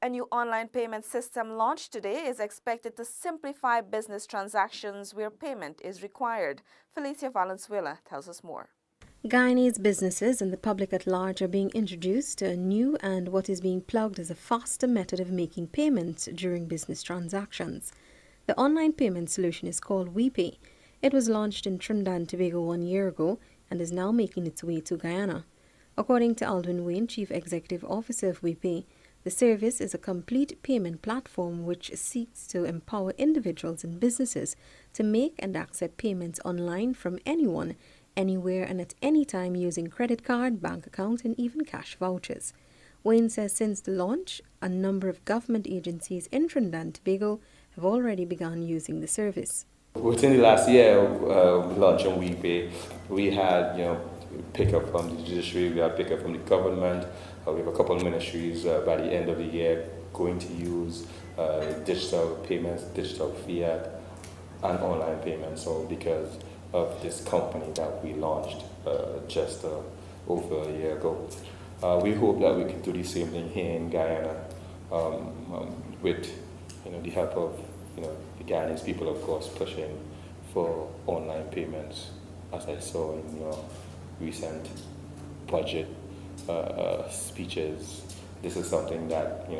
A new online payment system launched today is expected to simplify business transactions where payment is required. Felicia Valenzuela tells us more. Guyanese businesses and the public at large are being introduced to a new and what is being plugged as a faster method of making payments during business transactions. The online payment solution is called WePay. It was launched in Trinidad and Tobago 1 year ago and is now making its way to Guyana. According to Aldwin Wayne, Chief Executive Officer of WePay, the service is a complete payment platform which seeks to empower individuals and businesses to make and accept payments online from anyone, anywhere and at any time using credit card, bank account and even cash vouchers. Wayne says since the launch, a number of government agencies in Trinidad and Tobago have already begun using the service. Within the last year, launching WePay, we had pickup from the judiciary, we had pickup from the government. We have a couple of ministries by the end of the year going to use digital payments, digital fiat, and online payments. So because of this company that we launched just over a year ago, we hope that we can do the same thing here in Guyana with the help of the Guyanese people, of course, pushing for online payments, as I saw in your recent budget speeches. This is something that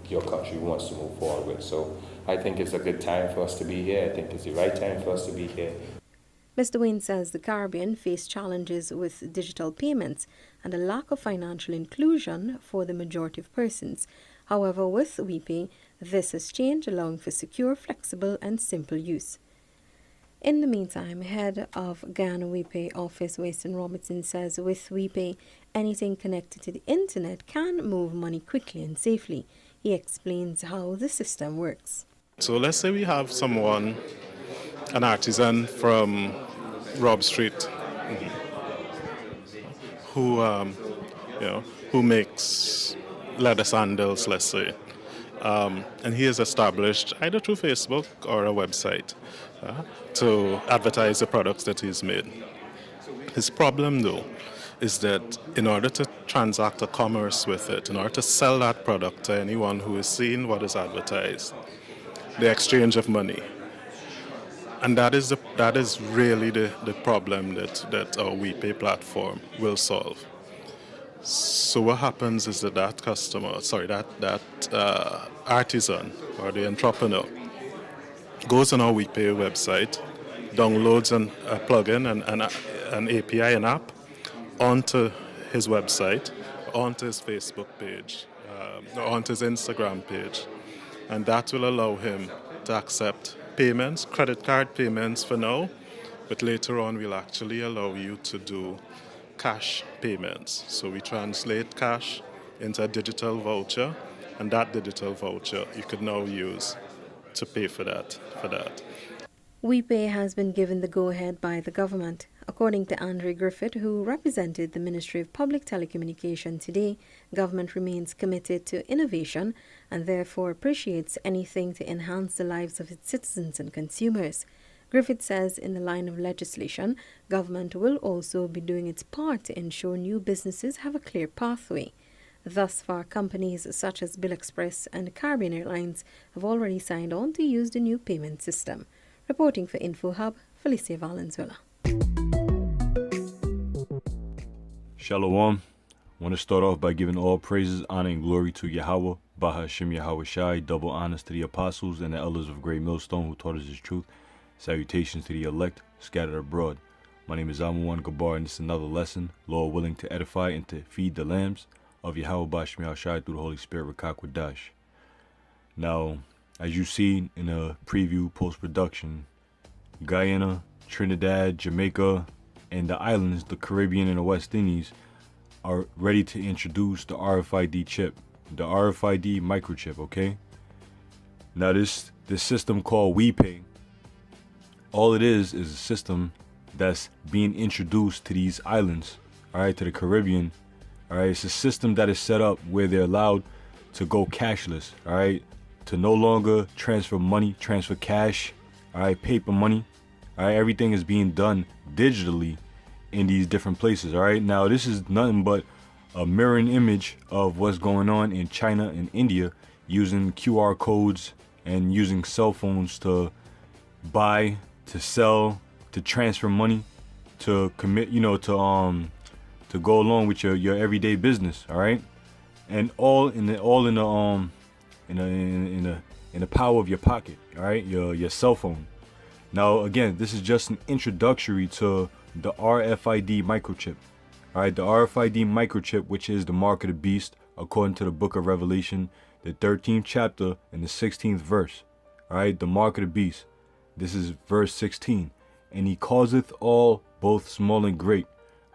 your country wants to move forward with. So I think it's a good time for us to be here. I think it's the right time for us to be here. Mr. Wayne says the Caribbean face challenges with digital payments and a lack of financial inclusion for the majority of persons. However, with WePay, this has changed, allowing for secure, flexible and simple use. In the meantime, head of Guyana WePay office, Weston Robertson, says with WePay, anything connected to the internet can move money quickly and safely. He explains how the system works. So let's say we have someone, an artisan from Rob Street, who makes leather sandals, let's say. And he has established either through Facebook or a website to advertise the products that he's made. His problem, though, is that in order to transact a commerce with it, in order to sell that product to anyone who is seeing what is advertised, the exchange of money. And that is really the problem that our WePay platform will solve. So what happens is that artisan or the entrepreneur goes on our WePay website, downloads a plugin and an API, an app, onto his website, onto his Facebook page, or onto his Instagram page. And that will allow him to accept payments, credit card payments for now, but later on we'll actually allow you to do cash payments. So we translate cash into a digital voucher, and that digital voucher you could now use to pay for that. WePay has been given the go-ahead by the government. According to Andre Griffith, who represented the Ministry of Public Telecommunication today, government remains committed to innovation and therefore appreciates anything to enhance the lives of its citizens and consumers. Griffith says in the line of legislation, government will also be doing its part to ensure new businesses have a clear pathway. Thus far, companies such as Bill Express and Caribbean Airlines have already signed on to use the new payment system. Reporting for InfoHub, Felicia Valenzuela. Shalom. I want to start off by giving all praises, honor, and glory to Yahweh, Bahashem Yahweh Shai, double honors to the apostles and the elders of Great Millstone who taught us his truth. Salutations to the elect scattered abroad. My name is Amuan Gabar, and this is another lesson, Lord willing, to edify and to feed the lambs of Yahweh Bahashem Yahweh Shai through the Holy Spirit, Rakakwadash. Now, as you see in the preview post-production, Guyana, Trinidad, Jamaica, and the islands, the Caribbean and the West Indies, are ready to introduce the RFID chip, the RFID microchip, okay? Now this system called WePay, all it is a system that's being introduced to these islands, all right, to the Caribbean, all right? It's a system that is set up where they're allowed to go cashless, all right? To no longer transfer money, transfer cash, all right, paper money, all right? Everything is being done digitally in these different places, all right? Now, this is nothing but a mirroring image of what's going on in China and India, using QR codes and using cell phones to buy, to sell, to transfer money, to commit, to go along with your everyday business. All right, and all in the power of your pocket. All right, your cell phone. Now again, this is just an introductory to the RFID microchip. All right, the RFID microchip, which is the mark of the beast, according to the book of Revelation, the 13th chapter and the 16th verse. All right, the mark of the beast. This is verse 16. And he causeth all, both small and great,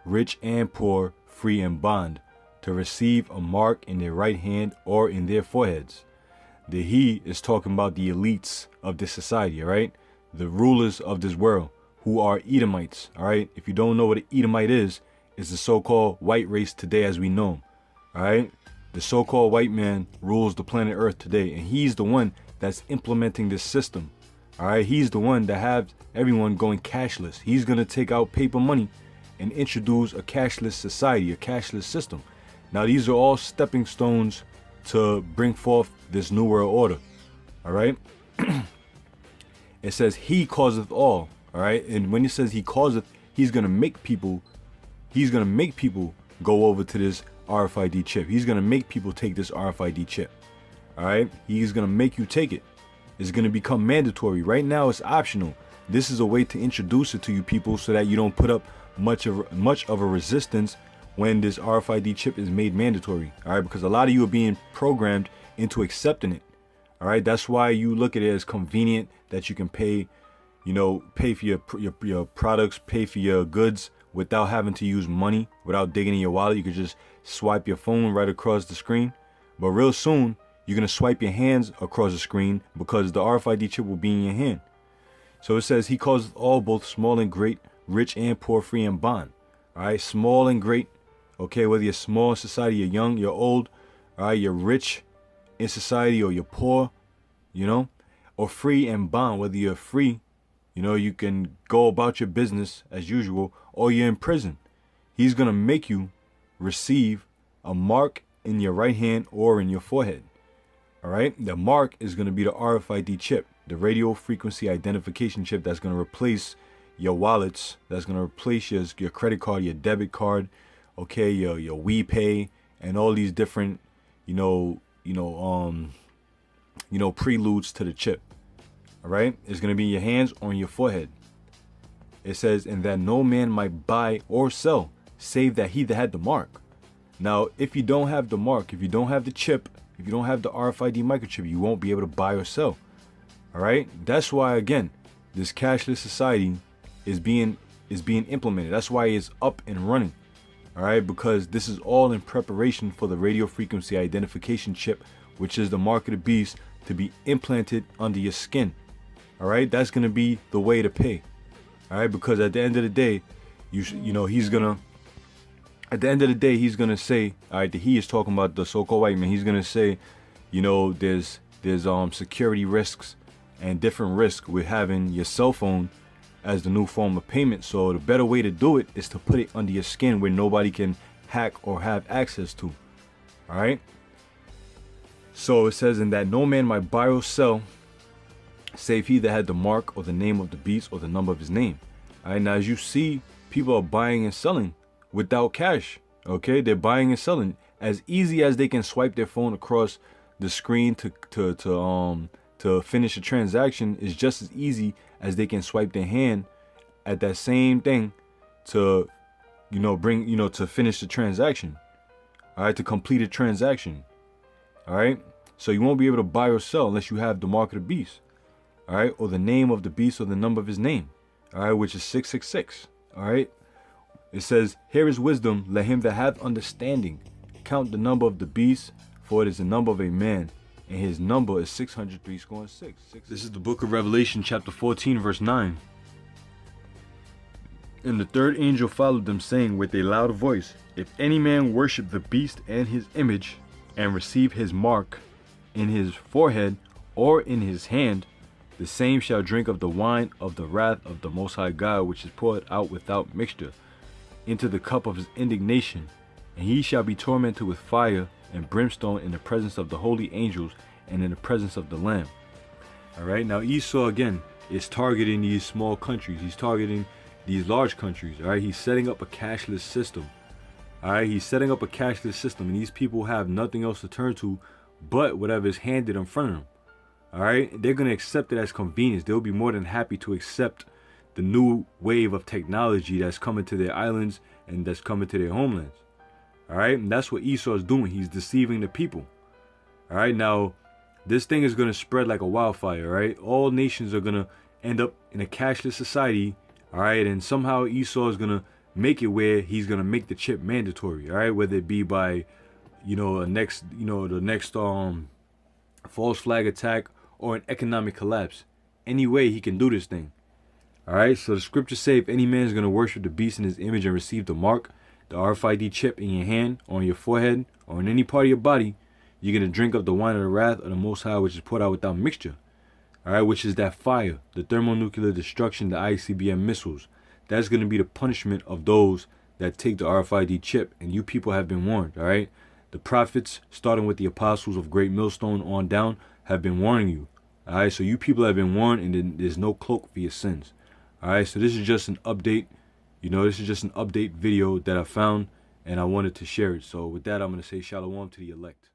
rich and poor, free and bond, to receive a mark in their right hand or in their foreheads. The he is talking about the elites of this society, all right? The rulers of this world, who are Edomites, all right? If you don't know what an Edomite is, it's the so-called white race today as we know them, all right? The so-called white man rules the planet Earth today, and he's the one that's implementing this system, all right? He's the one that has everyone going cashless. He's going to take out paper money and introduce a cashless society, a cashless system. Now, these are all stepping stones to bring forth this new world order, all right? It says he causeth all right? And when it says he causeth, he's going to make people go over to this RFID chip. He's going to make people take this RFID chip, all right? He's going to make you take it. It's going to become mandatory. Right now, it's optional. This is a way to introduce it to you people so that you don't put up much of a resistance when this RFID chip is made mandatory, all right? Because a lot of you are being programmed into accepting it, all right? That's why you look at it as convenient that you can pay for your products, pay for your goods without having to use money, without digging in your wallet. You could just swipe your phone right across the screen. But real soon, you're going to swipe your hands across the screen because the RFID chip will be in your hand. So it says he causeth all, both small and great, rich and poor, free and bond. All right, small and great. Okay, whether you're small in society, you're young, you're old, all right, you're rich in society or you're poor, or free and bond, whether you're free, you can go about your business as usual, or you're in prison. He's going to make you receive a mark in your right hand or in your forehead. All right, the mark is going to be the RFID chip, the radio frequency identification chip that's going to replace your wallets, that's going to replace your credit card, your debit card, okay, your WePay, and all these different, preludes to the chip. All right, it's going to be in your hands or in your forehead. It says, and that no man might buy or sell, save that he that had the mark. Now, if you don't have the mark, if you don't have the chip, if you don't have the RFID microchip, you won't be able to buy or sell. All right, that's why, again, this cashless society is being implemented. That's why it's up and running. All right, because this is all in preparation for the radio frequency identification chip, which is the mark of the beast, to be implanted under your skin. All right, that's going to be the way to pay. All right, because at the end of the day, he's going to say, all right, he is talking about the so-called white man. He's going to say, there's security risks and different risks with having your cell phone as the new form of payment. So the better way to do it is to put it under your skin where nobody can hack or have access to. All right. So it says, in that no man might buy or sell, save he that had the mark or the name of the beast or the number of his name. All right. Now, as you see, people are buying and selling without cash. Okay. They're buying and selling as easy as they can swipe their phone across the screen to finish a transaction is just as easy as they can swipe their hand at that same thing to, to finish the transaction. All right. To complete a transaction. All right. So you won't be able to buy or sell unless you have the mark of the beast. All right. Or the name of the beast or the number of his name. All right. Which is 666. All right. It says, here is wisdom. Let him that hath understanding count the number of the beast, for it is the number of a man, and his number is 603. This is the book of Revelation, chapter 14, verse 9. And the third angel followed them, saying with a loud voice, if any man worship the beast and his image, and receive his mark in his forehead or in his hand, the same shall drink of the wine of the wrath of the Most High God, which is poured out without mixture, into the cup of his indignation, And he shall be tormented with fire and brimstone in the presence of the holy angels and in the presence of the Lamb. Alright, now Esau again is targeting these small countries. He's targeting these large countries. Alright, he's setting up a cashless system. Alright, he's setting up a cashless system, and these people have nothing else to turn to but whatever is handed in front of them. Alright, they're going to accept it as convenience. They'll be more than happy to accept the new wave of technology that's coming to their islands and that's coming to their homelands. Alright, and that's what Esau is doing. He's deceiving the people. Alright, now this thing is going to spread like a wildfire. Right, all nations are going to end up in a cashless society. Alright, and somehow Esau is going to make it where he's going to make the chip mandatory. Alright, whether it be by the next false flag attack or an economic collapse. Any way he can do this thing. Alright, so the scriptures say if any man is going to worship the beast in his image and receive the mark, the RFID chip in your hand, or on your forehead, or in any part of your body, you're going to drink of the wine of the wrath of the Most High, which is poured out without mixture. Alright, which is that fire, the thermonuclear destruction, the ICBM missiles. That's going to be the punishment of those that take the RFID chip. And you people have been warned. Alright, the prophets, starting with the apostles of Great Millstone on down, have been warning you. Alright, so you people have been warned, and there's no cloak for your sins. Alright, so this is just an update. This is just an update video that I found, and I wanted to share it. So with that, I'm going to say shalom to the elect.